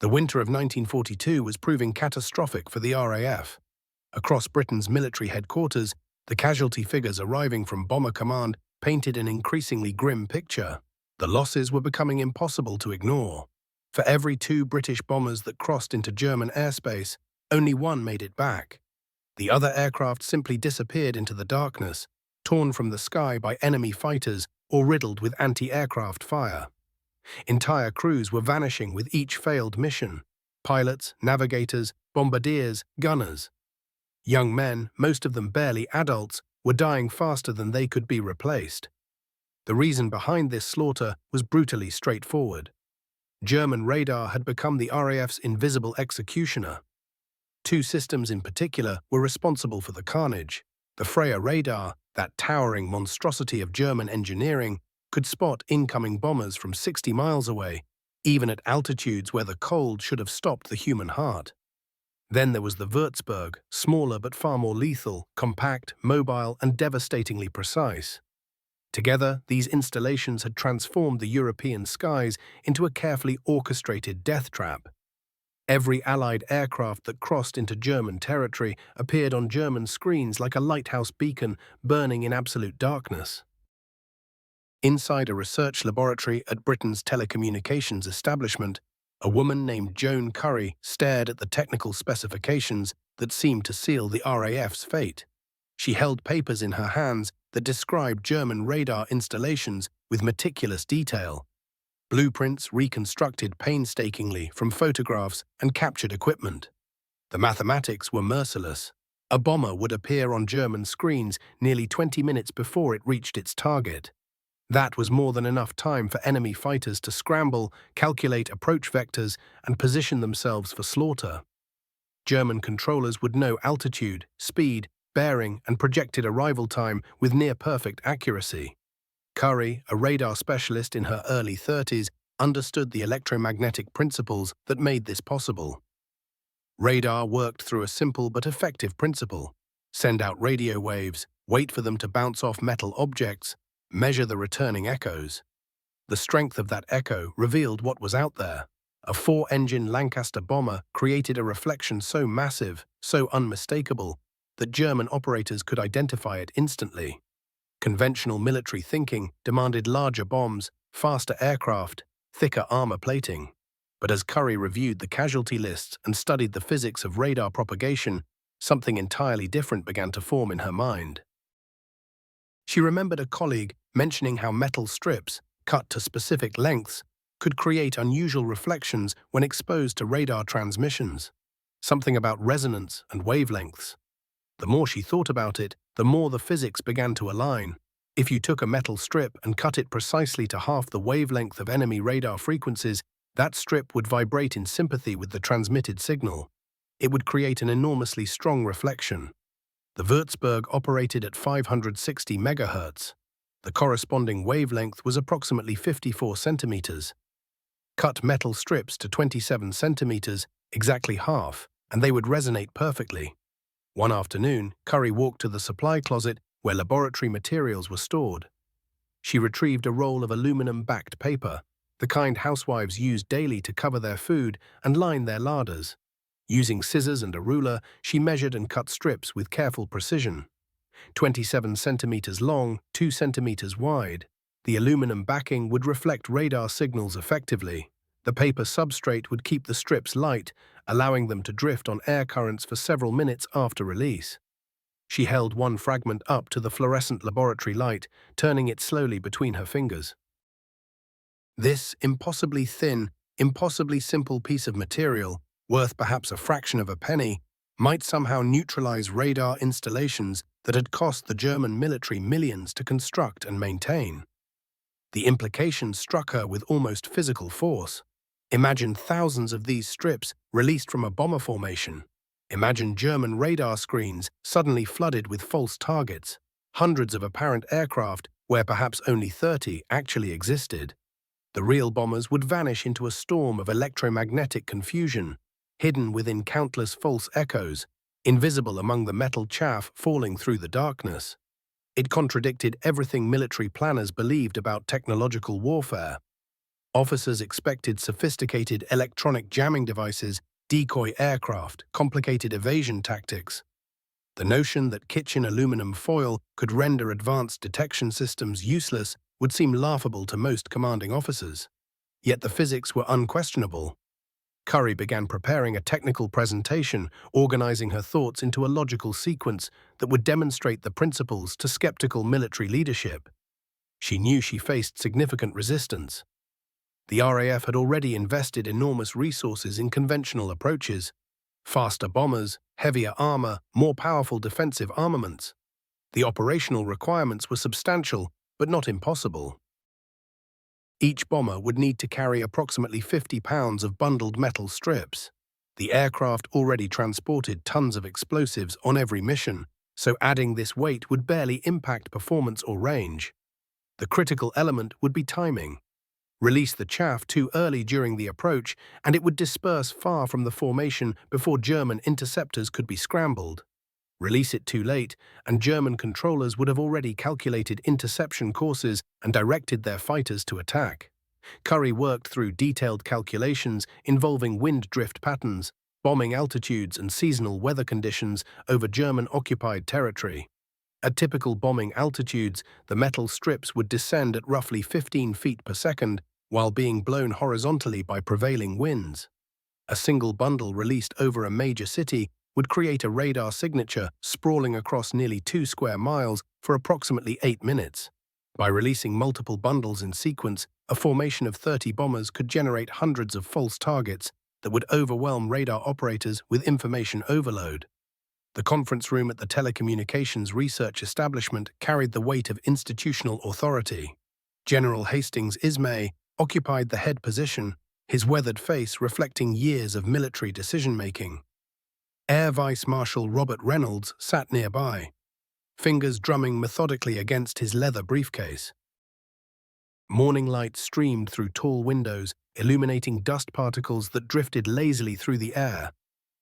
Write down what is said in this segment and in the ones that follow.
The winter of 1942 was proving catastrophic for the RAF. Across Britain's military headquarters, the casualty figures arriving from Bomber Command painted an increasingly grim picture. The losses were becoming impossible to ignore. For every 2 British bombers that crossed into German airspace, only 1 made it back. The other aircraft simply disappeared into the darkness, torn from the sky by enemy fighters or riddled with anti-aircraft fire. Entire crews were vanishing with each failed mission: pilots, navigators, bombardiers, gunners. Young men, most of them barely adults, were dying faster than they could be replaced. The reason behind this slaughter was brutally straightforward. German radar had become the RAF's invisible executioner. 2 systems in particular were responsible for the carnage. The Freya radar, that towering monstrosity of German engineering, could spot incoming bombers from 60 miles away, even at altitudes where the cold should have stopped the human heart. Then there was the Würzburg, smaller but far more lethal, compact, mobile, and devastatingly precise. Together, these installations had transformed the European skies into a carefully orchestrated death trap. Every Allied aircraft that crossed into German territory appeared on German screens like a lighthouse beacon burning in absolute darkness. Inside a research laboratory at Britain's telecommunications establishment, a woman named Joan stared at the technical specifications that seemed to seal the RAF's fate. She held papers in her hands that described German radar installations with meticulous detail. Blueprints reconstructed painstakingly from photographs and captured equipment. The mathematics were merciless. A bomber would appear on German screens nearly 20 minutes before it reached its target. That was more than enough time for enemy fighters to scramble, calculate approach vectors, and position themselves for slaughter. German controllers would know altitude, speed, bearing, and projected arrival time with near-perfect accuracy. Curry, a radar specialist in her early 30s, understood the electromagnetic principles that made this possible. Radar worked through a simple but effective principle: send out radio waves, wait for them to bounce off metal objects, measure the returning echoes. The strength of that echo revealed what was out there. A 4-engine Lancaster bomber created a reflection so massive, so unmistakable, that German operators could identify it instantly. Conventional military thinking demanded larger bombs, faster aircraft, thicker armor plating. But as Curry reviewed the casualty lists and studied the physics of radar propagation, something entirely different began to form in her mind. She remembered a colleague mentioning how metal strips, cut to specific lengths, could create unusual reflections when exposed to radar transmissions. Something about resonance and wavelengths. The more she thought about it, the more the physics began to align. If you took a metal strip and cut it precisely to half the wavelength of enemy radar frequencies, that strip would vibrate in sympathy with the transmitted signal. It would create an enormously strong reflection. The Würzburg operated at 560 MHz. The corresponding wavelength was approximately 54 centimeters. Cut metal strips to 27 centimeters, exactly half, and they would resonate perfectly. One afternoon, Curry walked to the supply closet where laboratory materials were stored. She retrieved a roll of aluminum-backed paper, the kind housewives used daily to cover their food and line their larders. Using scissors and a ruler, she measured and cut strips with careful precision. 27 centimeters long, 2 centimeters wide. The aluminum backing would reflect radar signals effectively. The paper substrate would keep the strips light, allowing them to drift on air currents for several minutes after release. She held one fragment up to the fluorescent laboratory light, turning it slowly between her fingers. This impossibly thin, impossibly simple piece of material, worth perhaps a fraction of a penny, might somehow neutralize radar installations that had cost the German military millions to construct and maintain. The implication struck her with almost physical force. Imagine thousands of these strips released from a bomber formation. Imagine German radar screens suddenly flooded with false targets. Hundreds of apparent aircraft where perhaps only 30 actually existed. The real bombers would vanish into a storm of electromagnetic confusion, hidden within countless false echoes, invisible among the metal chaff falling through the darkness. It contradicted everything military planners believed about technological warfare. Officers expected sophisticated electronic jamming devices, decoy aircraft, complicated evasion tactics. The notion that kitchen aluminum foil could render advanced detection systems useless would seem laughable to most commanding officers. Yet the physics were unquestionable. Curry began preparing a technical presentation, organizing her thoughts into a logical sequence that would demonstrate the principles to skeptical military leadership. She knew she faced significant resistance. The RAF had already invested enormous resources in conventional approaches: faster bombers, heavier armor, more powerful defensive armaments. The operational requirements were substantial, but not impossible. Each bomber would need to carry approximately 50 pounds of bundled metal strips. The aircraft already transported tons of explosives on every mission, so adding this weight would barely impact performance or range. The critical element would be timing. Release the chaff too early during the approach, and it would disperse far from the formation before German interceptors could be scrambled. Release it too late, and German controllers would have already calculated interception courses and directed their fighters to attack. Curry worked through detailed calculations involving wind drift patterns, bombing altitudes, and seasonal weather conditions over German-occupied territory. At typical bombing altitudes, the metal strips would descend at roughly 15 feet per second while being blown horizontally by prevailing winds. A single bundle released over a major city would create a radar signature sprawling across nearly 2 square miles for approximately 8 minutes. By releasing multiple bundles in sequence, a formation of 30 bombers could generate hundreds of false targets that would overwhelm radar operators with information overload. The conference room at the telecommunications research establishment carried the weight of institutional authority. General Hastings Ismay occupied the head position, his weathered face reflecting years of military decision-making. Air Vice Marshal Robert Reynolds sat nearby, fingers drumming methodically against his leather briefcase. Morning light streamed through tall windows, illuminating dust particles that drifted lazily through the air,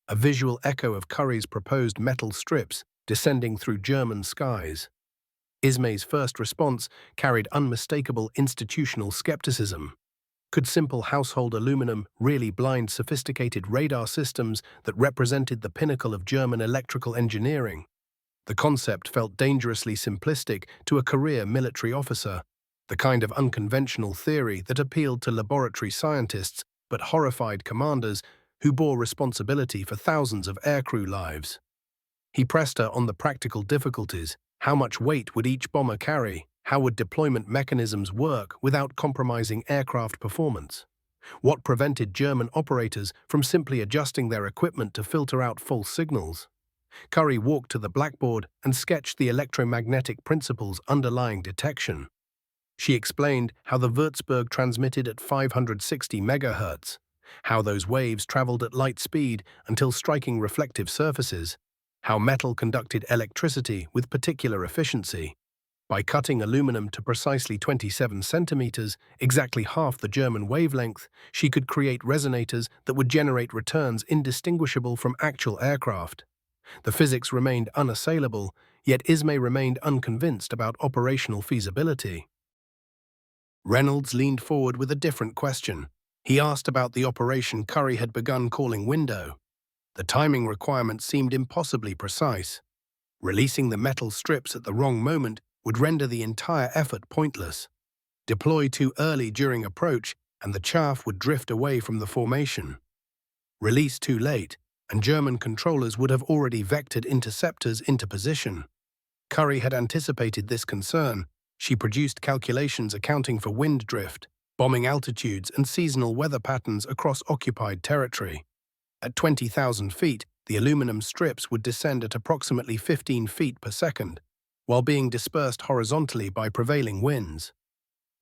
a visual echo of Curry's proposed metal strips descending through German skies. Ismay's first response carried unmistakable institutional skepticism. Could simple household aluminum really blind sophisticated radar systems that represented the pinnacle of German electrical engineering? The concept felt dangerously simplistic to a career military officer, the kind of unconventional theory that appealed to laboratory scientists but horrified commanders who bore responsibility for thousands of aircrew lives. He pressed her on the practical difficulties. How much weight would each bomber carry? How would deployment mechanisms work without compromising aircraft performance? What prevented German operators from simply adjusting their equipment to filter out false signals? Curry walked to the blackboard and sketched the electromagnetic principles underlying detection. She explained how the Würzburg transmitted at 560 MHz, how those waves traveled at light speed until striking reflective surfaces, how metal conducted electricity with particular efficiency. By cutting aluminum to precisely 27 centimeters, exactly half the German wavelength, she could create resonators that would generate returns indistinguishable from actual aircraft. The physics remained unassailable, yet Ismay remained unconvinced about operational feasibility. Reynolds leaned forward with a different question. He asked about the operation Curry had begun calling Window. The timing requirement seemed impossibly precise. Releasing the metal strips at the wrong moment would render the entire effort pointless. Deploy too early during approach, and the chaff would drift away from the formation. Release too late, and German controllers would have already vectored interceptors into position. Curry had anticipated this concern. She produced calculations accounting for wind drift, bombing altitudes, and seasonal weather patterns across occupied territory. At 20,000 feet, the aluminum strips would descend at approximately 15 feet per second, while being dispersed horizontally by prevailing winds.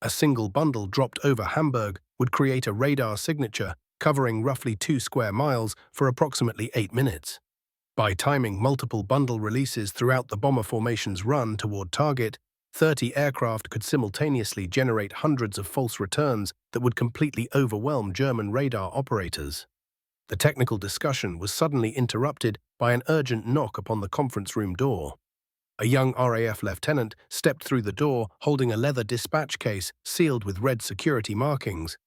A single bundle dropped over Hamburg would create a radar signature covering roughly 2 square miles for approximately 8 minutes. By timing multiple bundle releases throughout the bomber formation's run toward target, 30 aircraft could simultaneously generate hundreds of false returns that would completely overwhelm German radar operators. The technical discussion was suddenly interrupted by an urgent knock upon the conference room door. A young RAF lieutenant stepped through the door holding a leather dispatch case sealed with red security markings.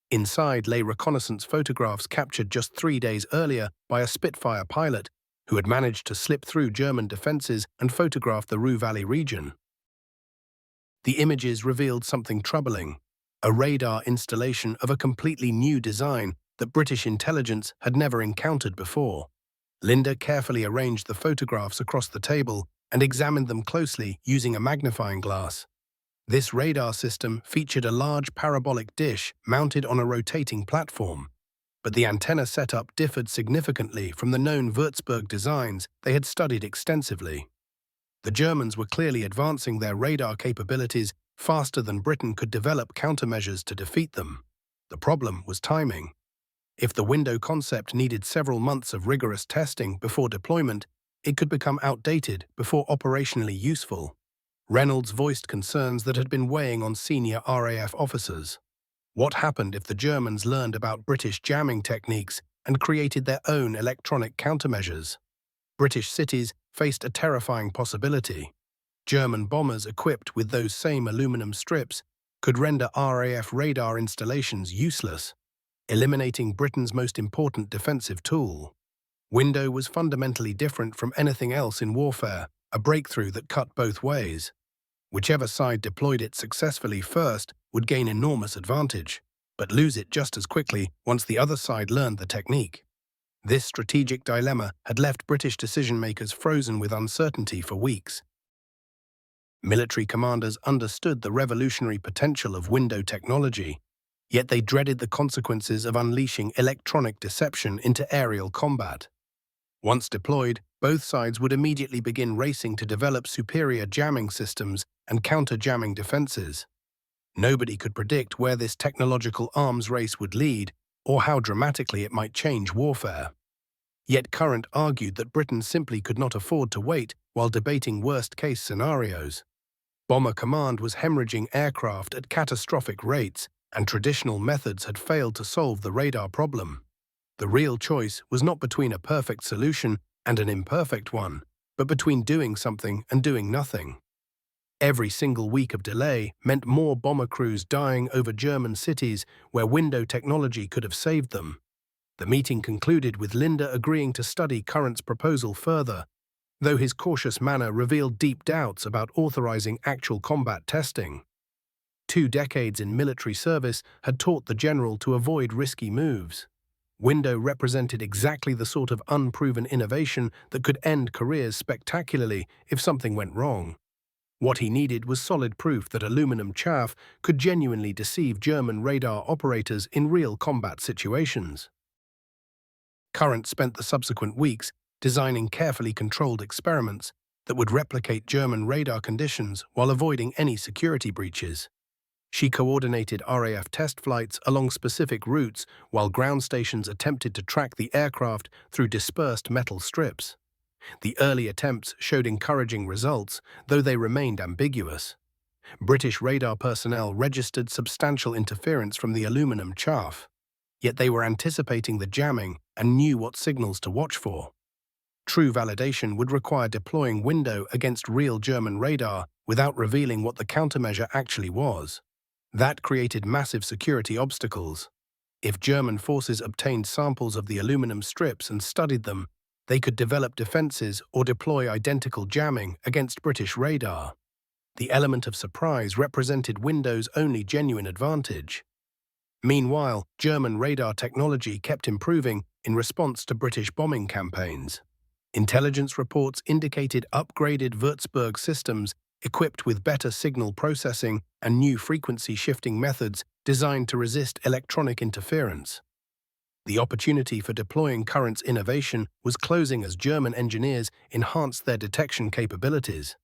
Inside lay reconnaissance photographs captured just 3 days earlier by a Spitfire pilot who had managed to slip through German defenses and photograph the Ruhr Valley region. The images revealed something troubling: a radar installation of a completely new design that British intelligence had never encountered before. Linda carefully arranged the photographs across the table and examined them closely using a magnifying glass. This radar system featured a large parabolic dish mounted on a rotating platform, but the antenna setup differed significantly from the known Würzburg designs they had studied extensively. The Germans were clearly advancing their radar capabilities faster than Britain could develop countermeasures to defeat them. The problem was timing. If the window concept needed several months of rigorous testing before deployment, it could become outdated before operationally useful. Reynolds voiced concerns that had been weighing on senior RAF officers. What happened if the Germans learned about British jamming techniques and created their own electronic countermeasures? British cities faced a terrifying possibility. German bombers equipped with those same aluminum strips could render RAF radar installations useless, eliminating Britain's most important defensive tool. Window was fundamentally different from anything else in warfare, a breakthrough that cut both ways. Whichever side deployed it successfully first would gain enormous advantage, but lose it just as quickly once the other side learned the technique. This strategic dilemma had left British decision-makers frozen with uncertainty for weeks. Military commanders understood the revolutionary potential of window technology, yet they dreaded the consequences of unleashing electronic deception into aerial combat. Once deployed, both sides would immediately begin racing to develop superior jamming systems and counter-jamming defenses. Nobody could predict where this technological arms race would lead or how dramatically it might change warfare. Yet Current argued that Britain simply could not afford to wait while debating worst-case scenarios. Bomber Command was hemorrhaging aircraft at catastrophic rates, and traditional methods had failed to solve the radar problem. The real choice was not between a perfect solution and an imperfect one, but between doing something and doing nothing. Every single week of delay meant more bomber crews dying over German cities where window technology could have saved them. The meeting concluded with Linda agreeing to study Current's proposal further, though his cautious manner revealed deep doubts about authorizing actual combat testing. 2 decades in military service had taught the general to avoid risky moves. Window represented exactly the sort of unproven innovation that could end careers spectacularly if something went wrong. What he needed was solid proof that aluminum chaff could genuinely deceive German radar operators in real combat situations. Current spent the subsequent weeks designing carefully controlled experiments that would replicate German radar conditions while avoiding any security breaches. She coordinated RAF test flights along specific routes while ground stations attempted to track the aircraft through dispersed metal strips. The early attempts showed encouraging results, though they remained ambiguous. British radar personnel registered substantial interference from the aluminum chaff, yet they were anticipating the jamming and knew what signals to watch for. True validation would require deploying Window against real German radar without revealing what the countermeasure actually was. That created massive security obstacles. If German forces obtained samples of the aluminum strips and studied them, they could develop defenses or deploy identical jamming against British radar. The element of surprise represented Window's only genuine advantage. Meanwhile, German radar technology kept improving in response to British bombing campaigns. Intelligence reports indicated upgraded Würzburg systems equipped with better signal processing and new frequency-shifting methods designed to resist electronic interference. The opportunity for deploying Current's innovation was closing as German engineers enhanced their detection capabilities.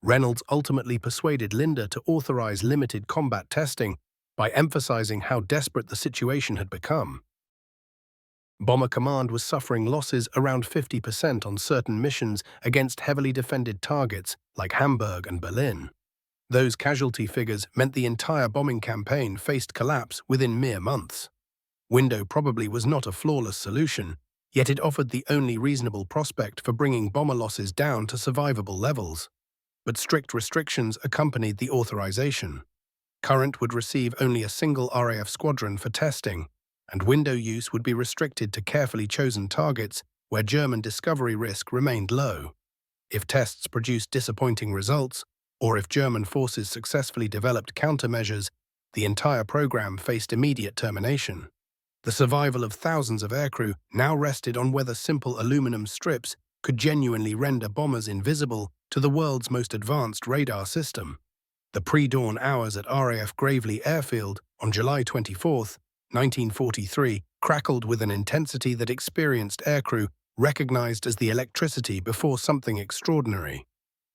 Reynolds ultimately persuaded Linda to authorize limited combat testing by emphasizing how desperate the situation had become. Bomber Command was suffering losses around 50% on certain missions against heavily defended targets like Hamburg and Berlin. Those casualty figures meant the entire bombing campaign faced collapse within mere months. Window probably was not a flawless solution, yet it offered the only reasonable prospect for bringing bomber losses down to survivable levels. But strict restrictions accompanied the authorization. Current would receive only a single RAF squadron for testing, and window use would be restricted to carefully chosen targets where German discovery risk remained low. If tests produced disappointing results, or if German forces successfully developed countermeasures, the entire program faced immediate termination. The survival of thousands of aircrew now rested on whether simple aluminum strips could genuinely render bombers invisible to the world's most advanced radar system. The pre-dawn hours at RAF Gravely Airfield on July 24, 1943, crackled with an intensity that experienced aircrew recognized as the electricity before something extraordinary.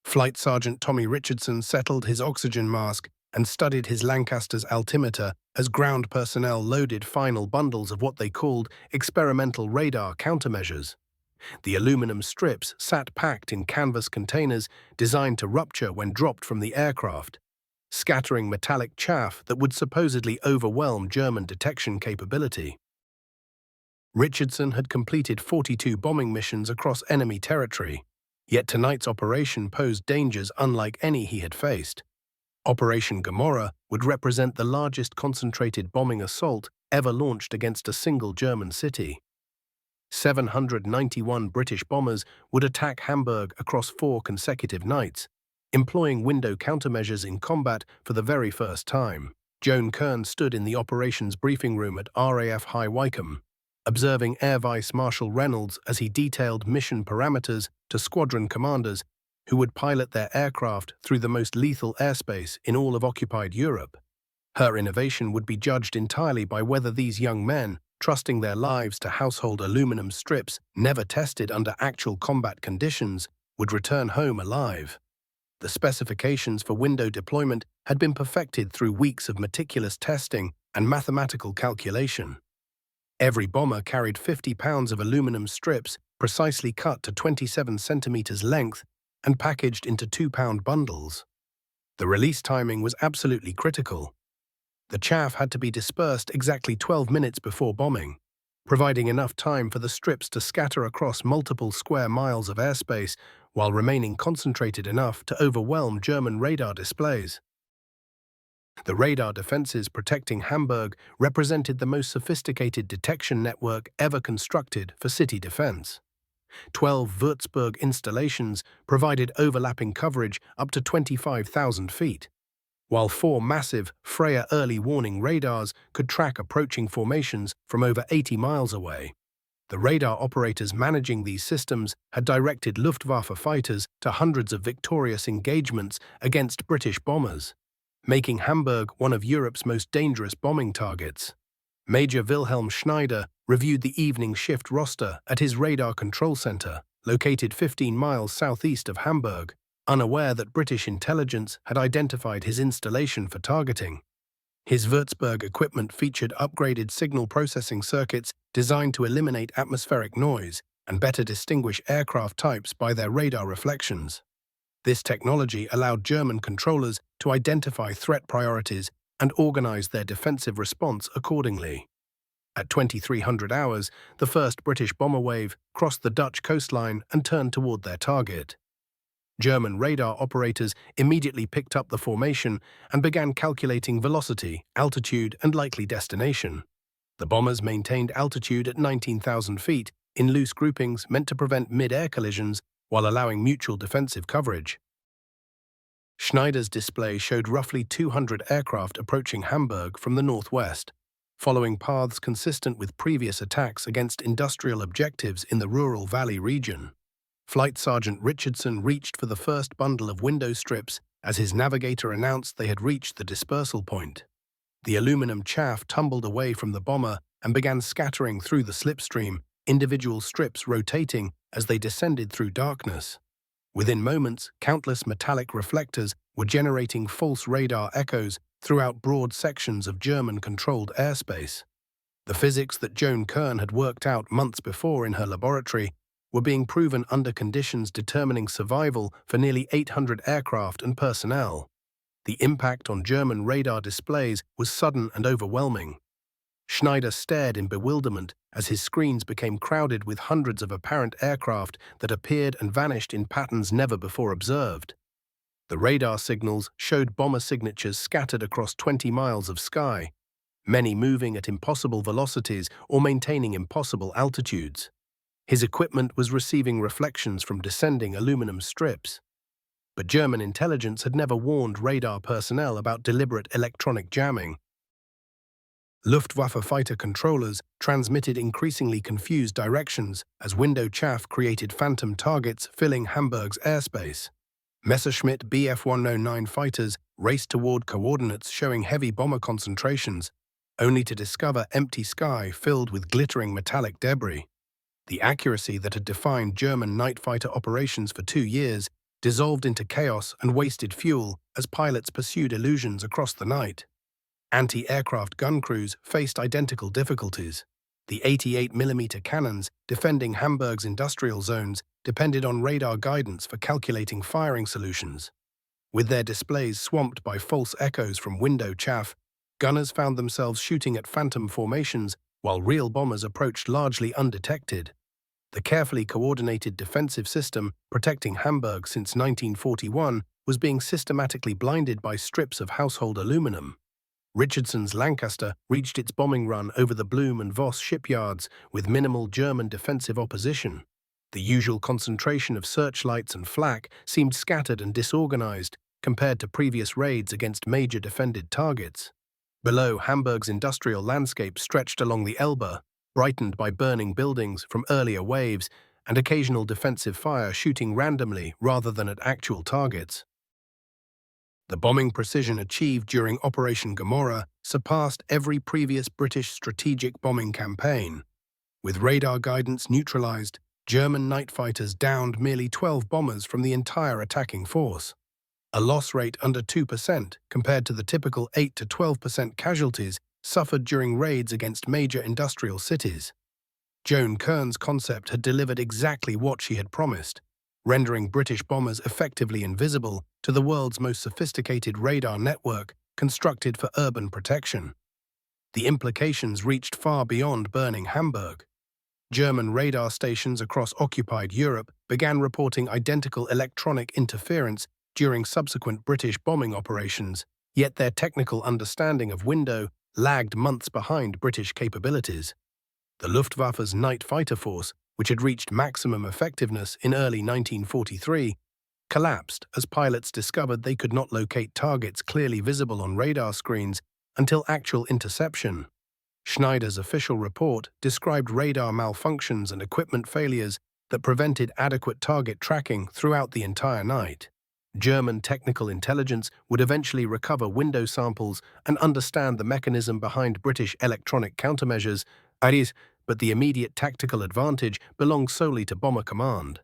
Flight Sergeant Tommy Richardson settled his oxygen mask and studied his Lancaster's altimeter as ground personnel loaded final bundles of what they called experimental radar countermeasures. The aluminum strips sat packed in canvas containers designed to rupture when dropped from the aircraft, scattering metallic chaff that would supposedly overwhelm German detection capability. Richardson had completed 42 bombing missions across enemy territory, yet tonight's operation posed dangers unlike any he had faced. Operation Gomorrah would represent the largest concentrated bombing assault ever launched against a single German city. 791 British bombers would attack Hamburg across 4 consecutive nights, employing window countermeasures in combat for the very first time. Joan stood in the operations briefing room at RAF High Wycombe, observing Air Vice Marshal Reynolds as he detailed mission parameters to squadron commanders who would pilot their aircraft through the most lethal airspace in all of occupied Europe. Her innovation would be judged entirely by whether these young men, trusting their lives to household aluminum strips never tested under actual combat conditions, would return home alive. The specifications for window deployment had been perfected through weeks of meticulous testing and mathematical calculation. Every bomber carried 50 pounds of aluminum strips precisely cut to 27 centimeters length and packaged into 2-pound bundles. The release timing was absolutely critical. The chaff had to be dispersed exactly 12 minutes before bombing, providing enough time for the strips to scatter across multiple square miles of airspace while remaining concentrated enough to overwhelm German radar displays. The radar defenses protecting Hamburg represented the most sophisticated detection network ever constructed for city defense. 12 Würzburg installations provided overlapping coverage up to 25,000 feet, while 4 massive Freya early warning radars could track approaching formations from over 80 miles away. The radar operators managing these systems had directed Luftwaffe fighters to hundreds of victorious engagements against British bombers, making Hamburg one of Europe's most dangerous bombing targets. Major Wilhelm Schneider reviewed the evening shift roster at his radar control center, located 15 miles southeast of Hamburg, unaware that British intelligence had identified his installation for targeting. His Würzburg equipment featured upgraded signal processing circuits designed to eliminate atmospheric noise and better distinguish aircraft types by their radar reflections. This technology allowed German controllers to identify threat priorities and organize their defensive response accordingly. At 2300 hours, the first British bomber wave crossed the Dutch coastline and turned toward their target. German radar operators immediately picked up the formation and began calculating velocity, altitude, and likely destination. The bombers maintained altitude at 19,000 feet in loose groupings meant to prevent mid-air collisions while allowing mutual defensive coverage. Schneider's display showed roughly 200 aircraft approaching Hamburg from the northwest, following paths consistent with previous attacks against industrial objectives in the rural valley region. Flight Sergeant Richardson reached for the first bundle of window strips as his navigator announced they had reached the dispersal point. The aluminum chaff tumbled away from the bomber and began scattering through the slipstream, individual strips rotating as they descended through darkness. Within moments, countless metallic reflectors were generating false radar echoes throughout broad sections of German-controlled airspace. The physics that Joan had worked out months before in her laboratory were being proven under conditions determining survival for nearly 800 aircraft and personnel. The impact on German radar displays was sudden and overwhelming. Schneider stared in bewilderment as his screens became crowded with hundreds of apparent aircraft that appeared and vanished in patterns never before observed. The radar signals showed bomber signatures scattered across 20 miles of sky, many moving at impossible velocities or maintaining impossible altitudes. His equipment was receiving reflections from descending aluminum strips. But German intelligence had never warned radar personnel about deliberate electronic jamming. Luftwaffe fighter controllers transmitted increasingly confused directions as window chaff created phantom targets filling Hamburg's airspace. Messerschmitt Bf-109 fighters raced toward coordinates showing heavy bomber concentrations, only to discover empty sky filled with glittering metallic debris. The accuracy that had defined German night fighter operations for 2 years dissolved into chaos and wasted fuel as pilots pursued illusions across the night. Anti-aircraft gun crews faced identical difficulties. The 88mm cannons defending Hamburg's industrial zones depended on radar guidance for calculating firing solutions. With their displays swamped by false echoes from window chaff, gunners found themselves shooting at phantom formations while real bombers approached largely undetected. The carefully coordinated defensive system protecting Hamburg since 1941 was being systematically blinded by strips of household aluminum. Richardson's Lancaster reached its bombing run over the Blum and Voss shipyards with minimal German defensive opposition. The usual concentration of searchlights and flak seemed scattered and disorganized compared to previous raids against major defended targets. Below, Hamburg's industrial landscape stretched along the Elbe, brightened by burning buildings from earlier waves and occasional defensive fire shooting randomly rather than at actual targets. The bombing precision achieved during Operation Gomorrah surpassed every previous British strategic bombing campaign. With radar guidance neutralized, German night fighters downed merely 12 bombers from the entire attacking force, a loss rate under 2% compared to the typical 8 to 12% casualties suffered during raids against major industrial cities. Joan Kern's concept had delivered exactly what she had promised, rendering British bombers effectively invisible to the world's most sophisticated radar network constructed for urban protection. The implications reached far beyond burning Hamburg. German radar stations across occupied Europe began reporting identical electronic interference during subsequent British bombing operations, yet their technical understanding of window lagged months behind British capabilities. The Luftwaffe's night fighter force, which had reached maximum effectiveness in early 1943, collapsed as pilots discovered they could not locate targets clearly visible on radar screens until actual interception. Schneider's official report described radar malfunctions and equipment failures that prevented adequate target tracking throughout the entire night. German technical intelligence would eventually recover window samples and understand the mechanism behind British electronic countermeasures, but the immediate tactical advantage belonged solely to Bomber Command.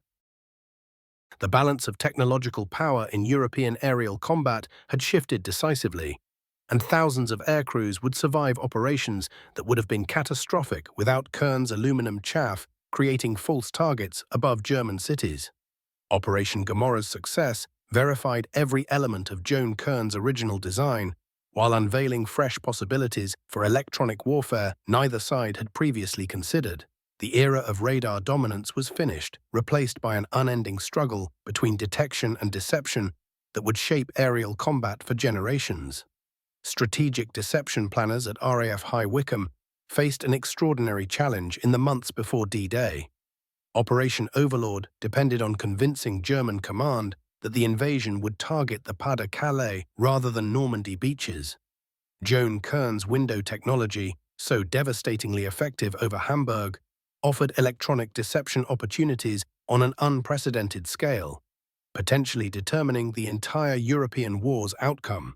The balance of technological power in European aerial combat had shifted decisively, and thousands of aircrews would survive operations that would have been catastrophic without Kern's aluminum chaff creating false targets above German cities. Operation Gomorrah's success verified every element of Joan Kern's original design, while unveiling fresh possibilities for electronic warfare neither side had previously considered. The era of radar dominance was finished, replaced by an unending struggle between detection and deception that would shape aerial combat for generations. Strategic deception planners at RAF High Wycombe faced an extraordinary challenge in the months before D-Day. Operation Overlord depended on convincing German command that the invasion would target the Pas-de-Calais rather than Normandy beaches. Joan Kern's window technology, so devastatingly effective over Hamburg, offered electronic deception opportunities on an unprecedented scale, potentially determining the entire European war's outcome.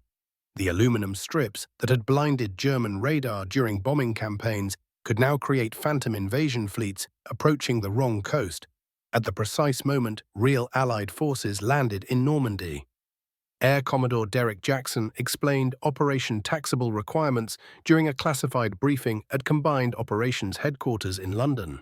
The aluminum strips that had blinded German radar during bombing campaigns could now create phantom invasion fleets approaching the wrong coast, at the precise moment real Allied forces landed in Normandy. Air Commodore Derek Jackson explained Operation Taxable requirements during a classified briefing at Combined Operations Headquarters in London.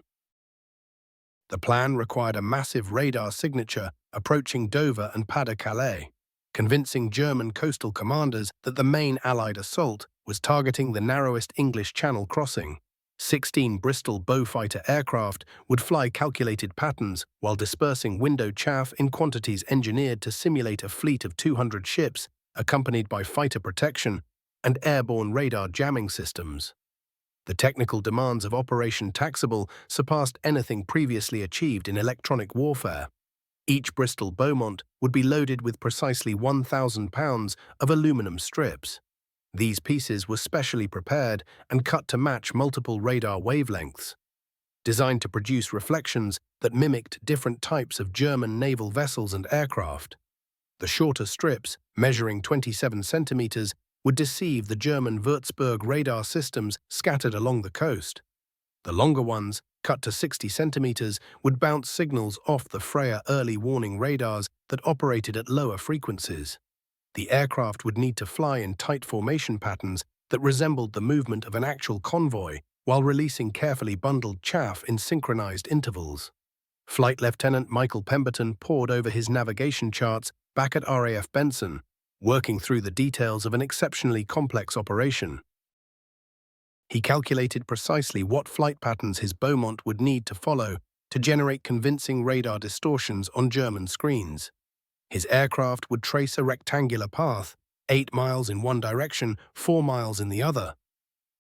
The plan required a massive radar signature approaching Dover and Pas-de-Calais, convincing German coastal commanders that the main Allied assault was targeting the narrowest English Channel crossing. 16 Bristol Beaufighter aircraft would fly calculated patterns while dispersing window chaff in quantities engineered to simulate a fleet of 200 ships, accompanied by fighter protection and airborne radar jamming systems. The technical demands of Operation Taxable surpassed anything previously achieved in electronic warfare. Each Bristol Beaumont would be loaded with precisely 1,000 pounds of aluminum strips. These pieces were specially prepared and cut to match multiple radar wavelengths, designed to produce reflections that mimicked different types of German naval vessels and aircraft. The shorter strips, measuring 27 centimeters, would deceive the German Würzburg radar systems scattered along the coast. The longer ones, cut to 60 centimeters, would bounce signals off the Freya early warning radars that operated at lower frequencies. The aircraft would need to fly in tight formation patterns that resembled the movement of an actual convoy while releasing carefully bundled chaff in synchronized intervals. Flight Lieutenant Michael Pemberton pored over his navigation charts back at RAF Benson, working through the details of an exceptionally complex operation. He calculated precisely what flight patterns his Beaumont would need to follow to generate convincing radar distortions on German screens. His aircraft would trace a rectangular path, 8 miles in one direction, 4 miles in the other,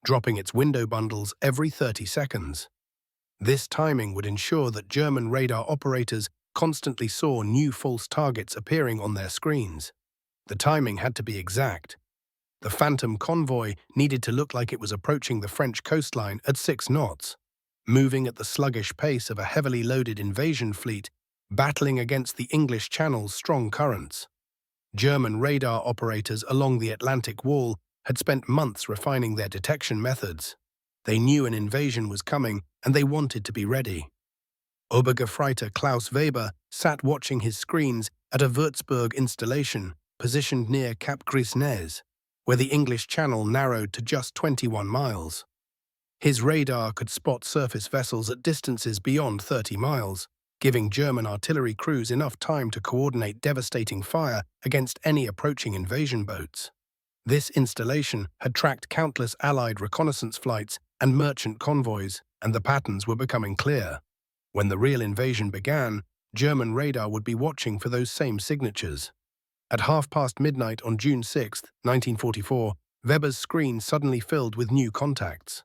dropping its window bundles every 30 seconds. This timing would ensure that German radar operators constantly saw new false targets appearing on their screens. The timing had to be exact. The Phantom convoy needed to look like it was approaching the French coastline at 6 knots, moving at the sluggish pace of a heavily loaded invasion fleet battling against the English Channel's strong currents. German radar operators along the Atlantic Wall had spent months refining their detection methods. They knew an invasion was coming, and they wanted to be ready. Obergefreiter Klaus Weber sat watching his screens at a Würzburg installation positioned near Cap Gris-Nez, where the English Channel narrowed to just 21 miles. His radar could spot surface vessels at distances beyond 30 miles, giving German artillery crews enough time to coordinate devastating fire against any approaching invasion boats. This installation had tracked countless Allied reconnaissance flights and merchant convoys, and the patterns were becoming clear. When the real invasion began, German radar would be watching for those same signatures. At midnight on June 6, 1944, Weber's screen suddenly filled with new contacts.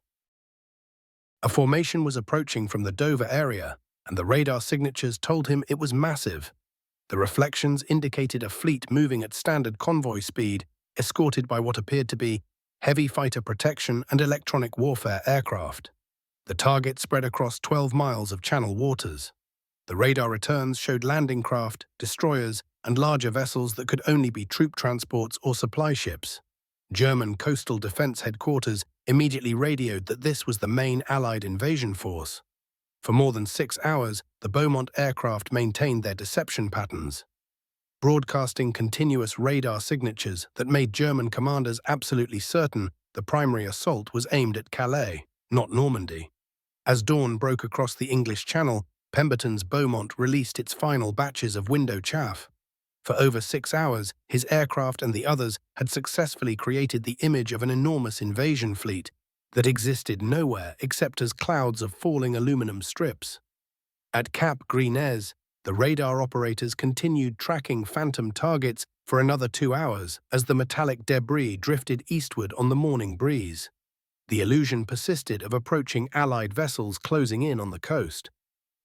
A formation was approaching from the Dover area, and the radar signatures told him it was massive. The reflections indicated a fleet moving at standard convoy speed, escorted by what appeared to be heavy fighter protection and electronic warfare aircraft. The target spread across 12 miles of channel waters. The radar returns showed landing craft, destroyers, and larger vessels that could only be troop transports or supply ships. German Coastal Defense Headquarters immediately radioed that this was the main Allied invasion force. For more than 6 hours, the Beaumont aircraft maintained their deception patterns, broadcasting continuous radar signatures that made German commanders absolutely certain the primary assault was aimed at Calais, not Normandy. As dawn broke across the English Channel, Pemberton's Beaumont released its final batches of window chaff. For over 6 hours, his aircraft and the others had successfully created the image of an enormous invasion fleet that existed nowhere except as clouds of falling aluminum strips. At Cap Gris-Nez, the radar operators continued tracking Phantom targets for another 2 hours as the metallic debris drifted eastward on the morning breeze. The illusion persisted of approaching Allied vessels closing in on the coast.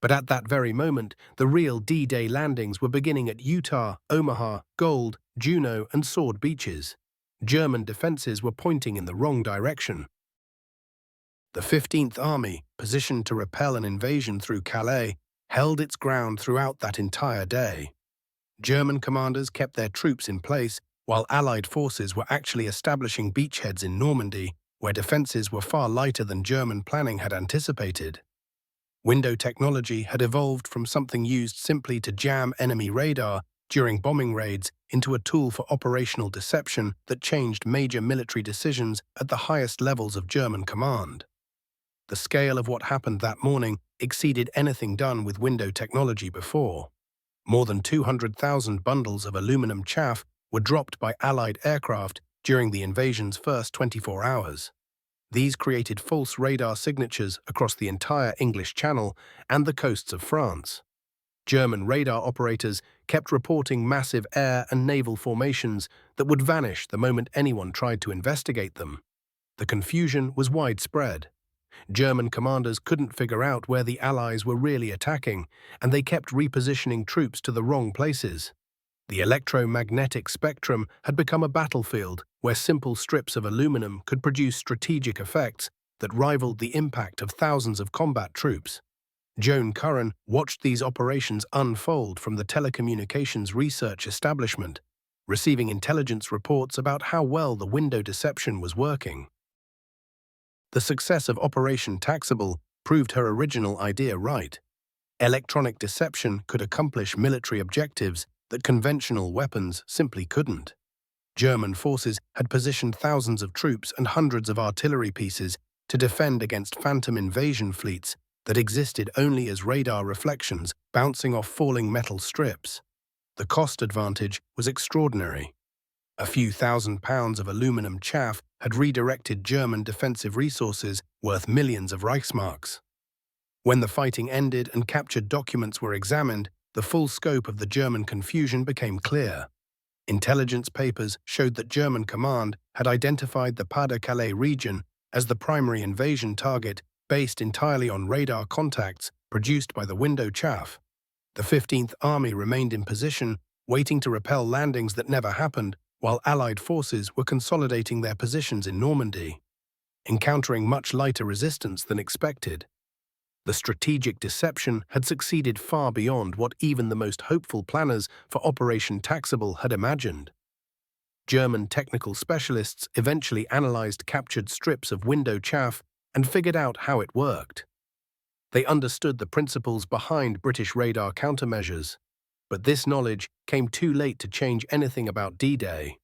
But at that very moment, the real D-Day landings were beginning at Utah, Omaha, Gold, Juneau, and Sword beaches. German defenses were pointing in the wrong direction. The 15th Army, positioned to repel an invasion through Calais, held its ground throughout that entire day. German commanders kept their troops in place, while Allied forces were actually establishing beachheads in Normandy, where defenses were far lighter than German planning had anticipated. Window technology had evolved from something used simply to jam enemy radar during bombing raids into a tool for operational deception that changed major military decisions at the highest levels of German command. The scale of what happened that morning exceeded anything done with window technology before. More than 200,000 bundles of aluminum chaff were dropped by Allied aircraft during the invasion's first 24 hours. These created false radar signatures across the entire English Channel and the coasts of France. German radar operators kept reporting massive air and naval formations that would vanish the moment anyone tried to investigate them. The confusion was widespread. German commanders couldn't figure out where the Allies were really attacking, and they kept repositioning troops to the wrong places. The electromagnetic spectrum had become a battlefield where simple strips of aluminum could produce strategic effects that rivaled the impact of thousands of combat troops. Joan watched these operations unfold from the telecommunications research establishment, receiving intelligence reports about how well the window deception was working. The success of Operation Taxable proved her original idea right. Electronic deception could accomplish military objectives that conventional weapons simply couldn't. German forces had positioned thousands of troops and hundreds of artillery pieces to defend against phantom invasion fleets that existed only as radar reflections bouncing off falling metal strips. The cost advantage was extraordinary. A few £1,000s of aluminum chaff had redirected German defensive resources worth millions of Reichsmarks. When the fighting ended and captured documents were examined, the full scope of the German confusion became clear. Intelligence papers showed that German command had identified the Pas-de-Calais region as the primary invasion target based entirely on radar contacts produced by the window chaff. The 15th Army remained in position, waiting to repel landings that never happened, while Allied forces were consolidating their positions in Normandy, encountering much lighter resistance than expected. The strategic deception had succeeded far beyond what even the most hopeful planners for Operation Taxable had imagined. German technical specialists eventually analyzed captured strips of window chaff and figured out how it worked. They understood the principles behind British radar countermeasures, but this knowledge came too late to change anything about D-Day.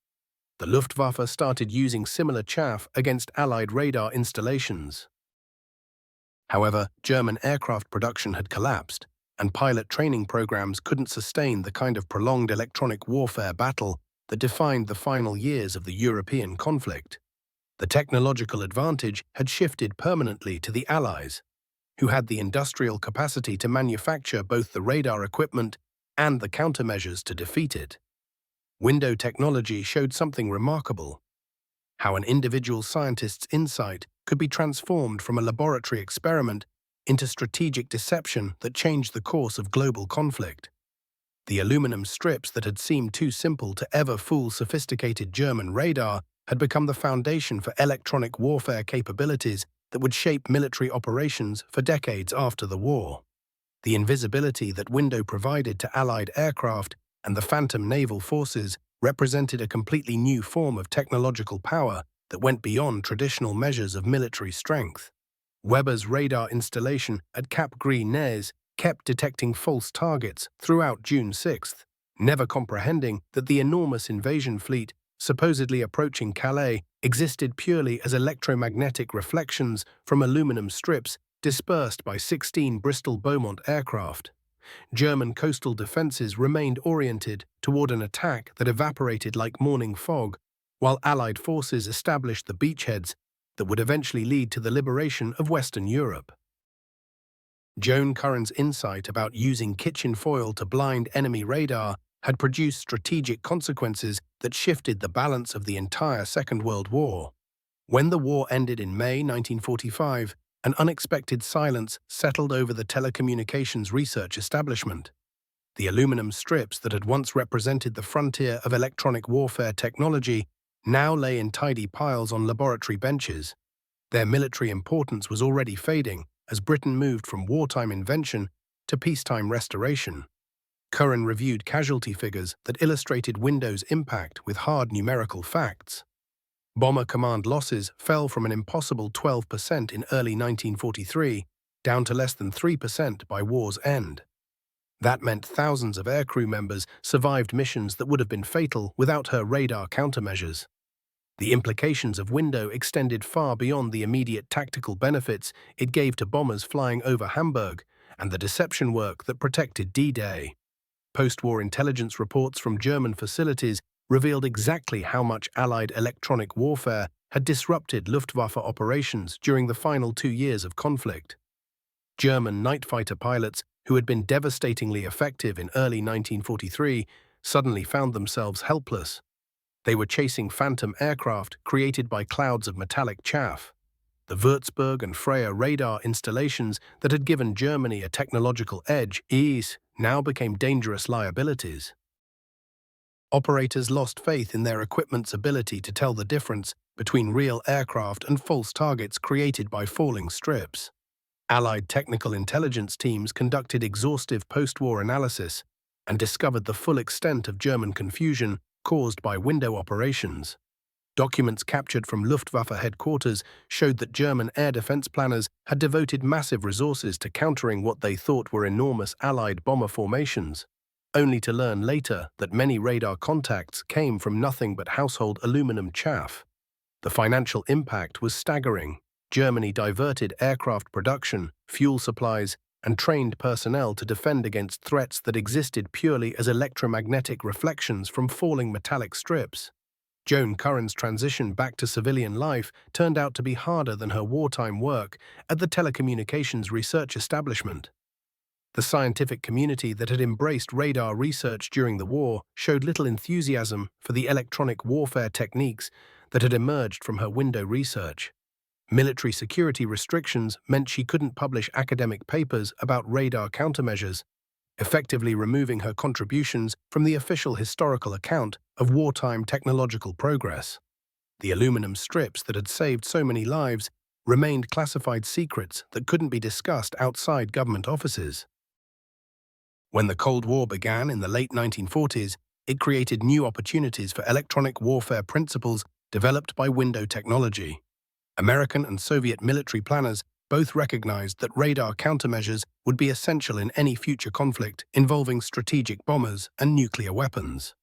The Luftwaffe started using similar chaff against Allied radar installations. However, German aircraft production had collapsed, and pilot training programs couldn't sustain the kind of prolonged electronic warfare battle that defined the final years of the European conflict. The technological advantage had shifted permanently to the Allies, who had the industrial capacity to manufacture both the radar equipment and the countermeasures to defeat it. Window technology showed something remarkable: how an individual scientist's insight could be transformed from a laboratory experiment into strategic deception that changed the course of global conflict. The aluminum strips that had seemed too simple to ever fool sophisticated German radar had become the foundation for electronic warfare capabilities that would shape military operations for decades after the war. The invisibility that window provided to Allied aircraft and the phantom naval forces represented a completely new form of technological power that went beyond traditional measures of military strength. Weber's radar installation at Cap Gris-Nez kept detecting false targets throughout June 6th, never comprehending that the enormous invasion fleet supposedly approaching Calais existed purely as electromagnetic reflections from aluminum strips dispersed by 16 Bristol Beaumont aircraft. German coastal defenses remained oriented toward an attack that evaporated like morning fog, while Allied forces established the beachheads that would eventually lead to the liberation of Western Europe. Joan Curran's insight about using kitchen foil to blind enemy radar had produced strategic consequences that shifted the balance of the entire Second World War. When the war ended in May 1945, an unexpected silence settled over the telecommunications research establishment. The aluminum strips that had once represented the frontier of electronic warfare technology now lay in tidy piles on laboratory benches. Their military importance was already fading as Britain moved from wartime invention to peacetime restoration. Curran reviewed casualty figures that illustrated Window's impact with hard numerical facts. Bomber command losses fell from an impossible 12% in early 1943 down to less than 3% by war's end. That meant thousands of aircrew members survived missions that would have been fatal without her radar countermeasures. The implications of Window extended far beyond the immediate tactical benefits it gave to bombers flying over Hamburg and the deception work that protected D-Day. Post-war intelligence reports from German facilities revealed exactly how much Allied electronic warfare had disrupted Luftwaffe operations during the final 2 years of conflict. German night fighter pilots, who had been devastatingly effective in early 1943, suddenly found themselves helpless. They were chasing phantom aircraft created by clouds of metallic chaff. The Würzburg and Freya radar installations that had given Germany a technological edge now became dangerous liabilities. Operators lost faith in their equipment's ability to tell the difference between real aircraft and false targets created by falling strips. Allied technical intelligence teams conducted exhaustive post-war analysis and discovered the full extent of German confusion caused by window operations. Documents captured from Luftwaffe headquarters showed that German air defense planners had devoted massive resources to countering what they thought were enormous Allied bomber formations, only to learn later that many radar contacts came from nothing but household aluminum chaff. The financial impact was staggering. Germany diverted aircraft production, fuel supplies, and trained personnel to defend against threats that existed purely as electromagnetic reflections from falling metallic strips. Joan Curran's transition back to civilian life turned out to be harder than her wartime work at the telecommunications research establishment. The scientific community that had embraced radar research during the war showed little enthusiasm for the electronic warfare techniques that had emerged from her window research. Military security restrictions meant she couldn't publish academic papers about radar countermeasures, effectively removing her contributions from the official historical account of wartime technological progress. The aluminum strips that had saved so many lives remained classified secrets that couldn't be discussed outside government offices. When the Cold War began in the late 1940s, it created new opportunities for electronic warfare principles developed by window technology. American and Soviet military planners both recognized that radar countermeasures would be essential in any future conflict involving strategic bombers and nuclear weapons.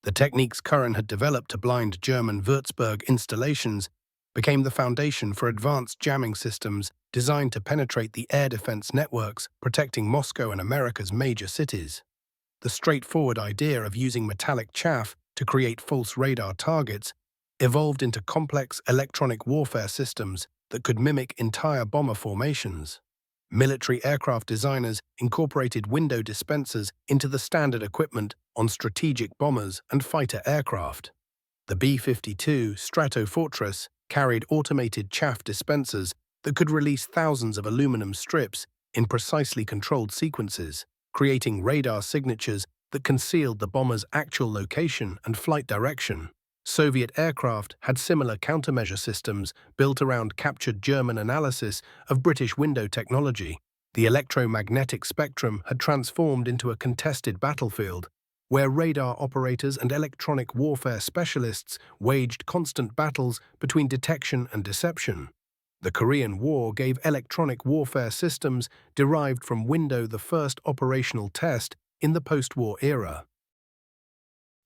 The techniques Curran had developed to blind German Würzburg installations became the foundation for advanced jamming systems designed to penetrate the air defense networks protecting Moscow and America's major cities. The straightforward idea of using metallic chaff to create false radar targets evolved into complex electronic warfare systems that could mimic entire bomber formations. Military aircraft designers incorporated window dispensers into the standard equipment on strategic bombers and fighter aircraft. The B-52 Stratofortress carried automated chaff dispensers that could release thousands of aluminum strips in precisely controlled sequences, creating radar signatures that concealed the bomber's actual location and flight direction. Soviet aircraft had similar countermeasure systems built around captured German analysis of British window technology. The electromagnetic spectrum had transformed into a contested battlefield, where radar operators and electronic warfare specialists waged constant battles between detection and deception. The Korean War gave electronic warfare systems derived from window the first operational test in the post-war era.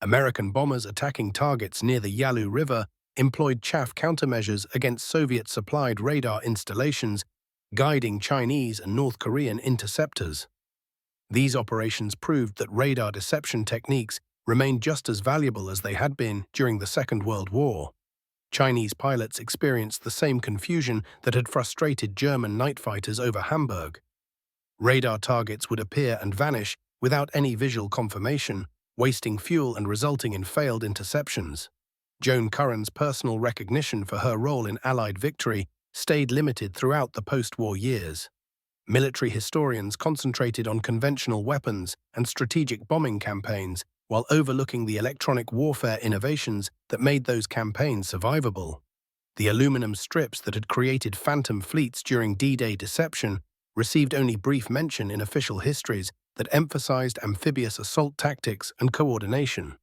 American bombers attacking targets near the Yalu River employed chaff countermeasures against Soviet-supplied radar installations, guiding Chinese and North Korean interceptors. These operations proved that radar deception techniques remained just as valuable as they had been during the Second World War. Chinese pilots experienced the same confusion that had frustrated German night fighters over Hamburg. Radar targets would appear and vanish without any visual confirmation, wasting fuel and resulting in failed interceptions. Joan Curran's personal recognition for her role in Allied victory stayed limited throughout the post-war years. Military historians concentrated on conventional weapons and strategic bombing campaigns while overlooking the electronic warfare innovations that made those campaigns survivable. The aluminum strips that had created phantom fleets during D-Day deception received only brief mention in official histories that emphasized amphibious assault tactics and coordination.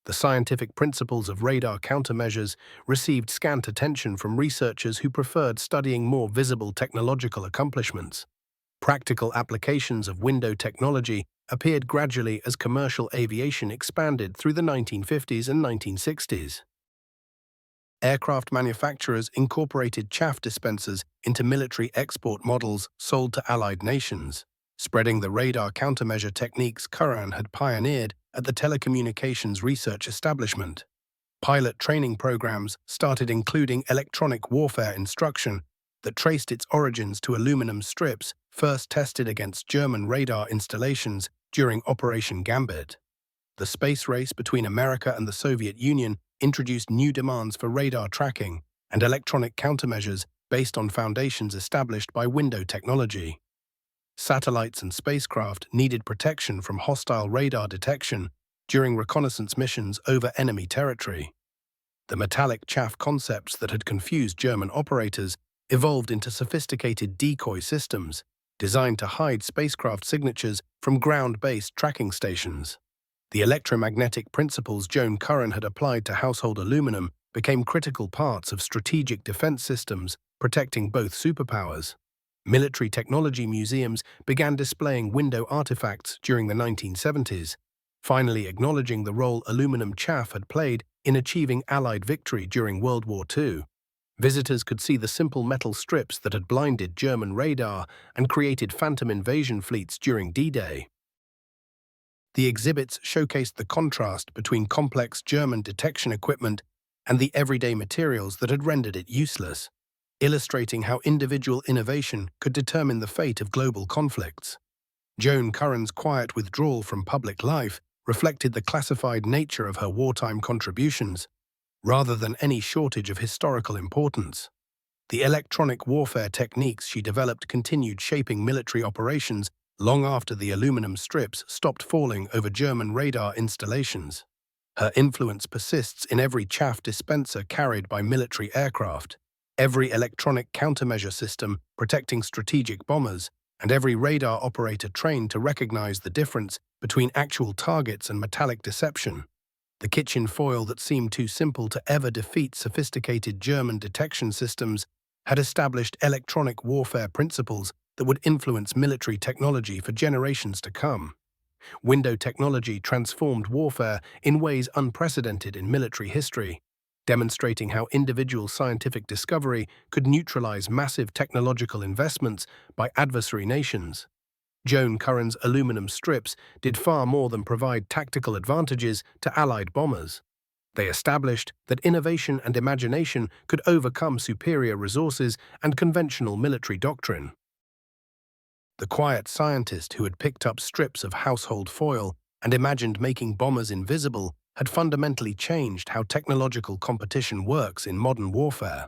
The scientific principles of radar countermeasures received scant attention from researchers who preferred studying more visible technological accomplishments. Practical applications of window technology appeared gradually as commercial aviation expanded through the 1950s and 1960s. Aircraft manufacturers incorporated chaff dispensers into military export models sold to Allied nations, spreading the radar countermeasure techniques Curran had pioneered at the telecommunications research establishment. Pilot training programs started including electronic warfare instruction that traced its origins to aluminum strips first tested against German radar installations during Operation Gambit. The space race between America and the Soviet Union introduced new demands for radar tracking and electronic countermeasures based on foundations established by window technology. Satellites and spacecraft needed protection from hostile radar detection during reconnaissance missions over enemy territory. The metallic chaff concepts that had confused German operators evolved into sophisticated decoy systems designed to hide spacecraft signatures from ground-based tracking stations. The electromagnetic principles Joan had applied to household aluminum became critical parts of strategic defense systems protecting both superpowers. Military technology museums began displaying window artifacts during the 1970s, finally acknowledging the role aluminum chaff had played in achieving Allied victory during World War II. Visitors could see the simple metal strips that had blinded German radar and created phantom invasion fleets during D-Day. The exhibits showcased the contrast between complex German detection equipment and the everyday materials that had rendered it useless, illustrating how individual innovation could determine the fate of global conflicts. Joan Curran's quiet withdrawal from public life reflected the classified nature of her wartime contributions, rather than any shortage of historical importance. The electronic warfare techniques she developed continued shaping military operations long after the aluminum strips stopped falling over German radar installations. Her influence persists in every chaff dispenser carried by military aircraft, every electronic countermeasure system protecting strategic bombers, and every radar operator trained to recognize the difference between actual targets and metallic deception. The kitchen foil that seemed too simple to ever defeat sophisticated German detection systems had established electronic warfare principles that would influence military technology for generations to come. Window technology transformed warfare in ways unprecedented in military history, demonstrating how individual scientific discovery could neutralize massive technological investments by adversary nations. Joan Curran's aluminum strips did far more than provide tactical advantages to Allied bombers. They established that innovation and imagination could overcome superior resources and conventional military doctrine. The quiet scientist who had picked up strips of household foil and imagined making bombers invisible had fundamentally changed how technological competition works in modern warfare.